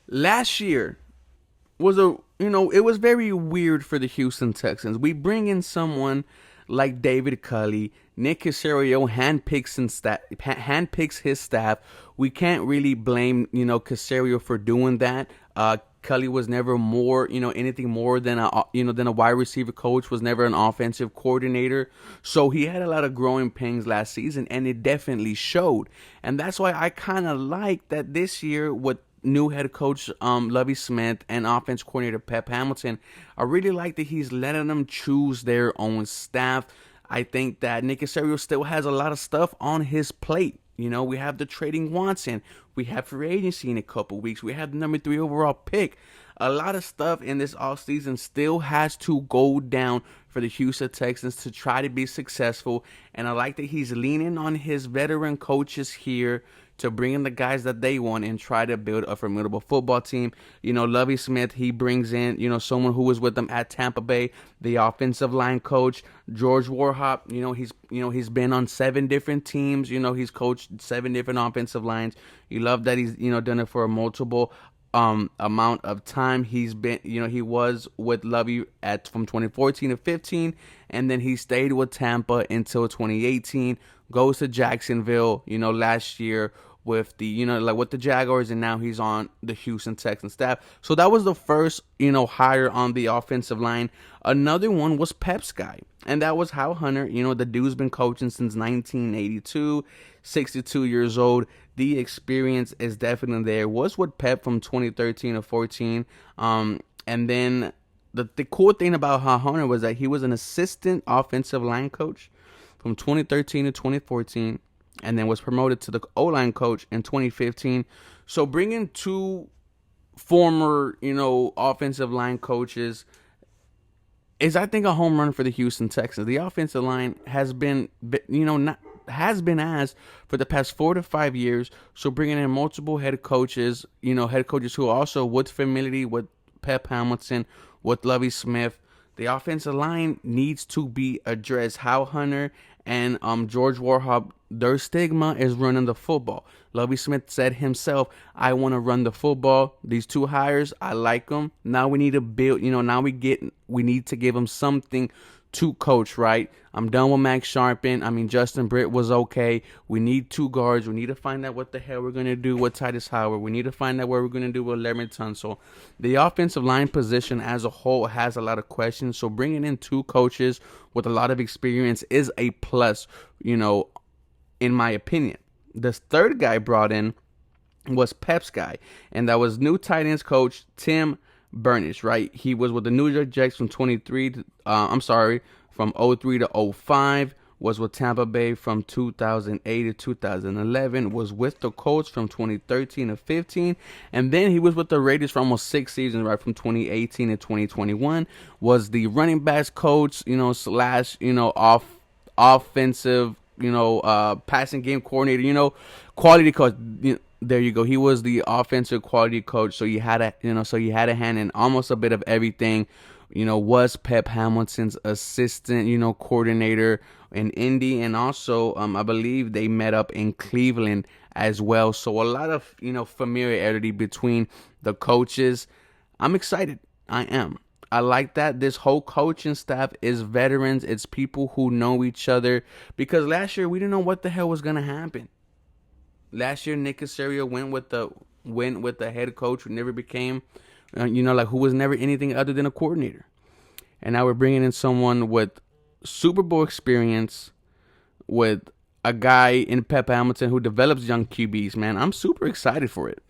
Last year was a it was very weird for the Houston Texans. We bring in someone like David Culley, Nick Caserio handpicks his staff. We can't really blame Caserio for doing that. Culley was never more anything more than a wide receiver coach. Was never an offensive coordinator, so he had a lot of growing pains last season, and it definitely showed. And that's why I kind of like that this year with new head coach Lovie Smith and offense coordinator Pep Hamilton. I really like that he's letting them choose their own staff. I think that Nick Caserio still has a lot of stuff on his plate. We have the trading Watson. We have free agency in a couple weeks. We have the number 3 overall pick. A lot of stuff in this offseason still has to go down for the Houston Texans to try to be successful. And I like that he's leaning on his veteran coaches here to bring in the guys that they want and try to build a formidable football team. Lovie Smith, he brings in, someone who was with them at Tampa Bay, the offensive line coach, George Warhop. He's been on 7 different teams. He's coached 7 different offensive lines. You love that he's, done it for a multiple amount of time. He's been, he was with Lovie from 2014 to 15, and then he stayed with Tampa until 2018. Goes to Jacksonville, last year with the with the Jaguars, and now he's on the Houston Texans staff. So that was the first hire on the offensive line. Another one was Pep's guy, and that was Hal Hunter. The dude's been coaching since 1982, 62 years old. The experience is definitely there. Was with Pep from 2013 to 14, and then the cool thing about Hal Hunter was that he was an assistant offensive line coach from 2013 to 2014, and then was promoted to the O-line coach in 2015. So bringing 2 former, offensive line coaches is, I think, a home run for the Houston Texans. The offensive line has been, has been asked for the past 4 to 5 years. So bringing in multiple head coaches, head coaches who are also with familiarity with Pep Hamilton, with Lovie Smith. The offensive line needs to be addressed. Hal Hunter and George Warhop, their stigma is running the football. Lovie Smith said himself, I want to run the football. These 2 hires, I like them. Now we need to build, now we need to give them something to coach, right? I'm done with Max Sharpen. Justin Britt was okay. We need 2 guards. We need to find out what the hell we're going to do with Titus Howard. We need to find out what we're going to do with Larry Tunsil. The offensive line position as a whole has a lot of questions. So bringing in 2 coaches with a lot of experience is a plus, in my opinion. The third guy brought in was Pep's guy, and that was new tight ends coach Tim Burnish, right? He was with the New York Jets from from 03 to 05, was with Tampa Bay from 2008 to 2011, was with the Colts from 2013 to 15, and then he was with the Raiders for almost 6 seasons, right, from 2018 to 2021, was the running backs coach, slash, offensive, passing game coordinator, quality coach. There you go. He was the offensive quality coach, so you had a hand in almost a bit of everything. Was Pep Hamilton's assistant, coordinator in Indy, and also I believe they met up in Cleveland as well. So a lot of familiarity between the coaches. I'm excited. I am. I like that this whole coaching staff is veterans. It's people who know each other, because last year we didn't know what the hell was gonna happen. Last year, Nick Caserio went with the head coach who never became, who was never anything other than a coordinator. And now we're bringing in someone with Super Bowl experience, with a guy in Pep Hamilton who develops young QBs. Man, I'm super excited for it.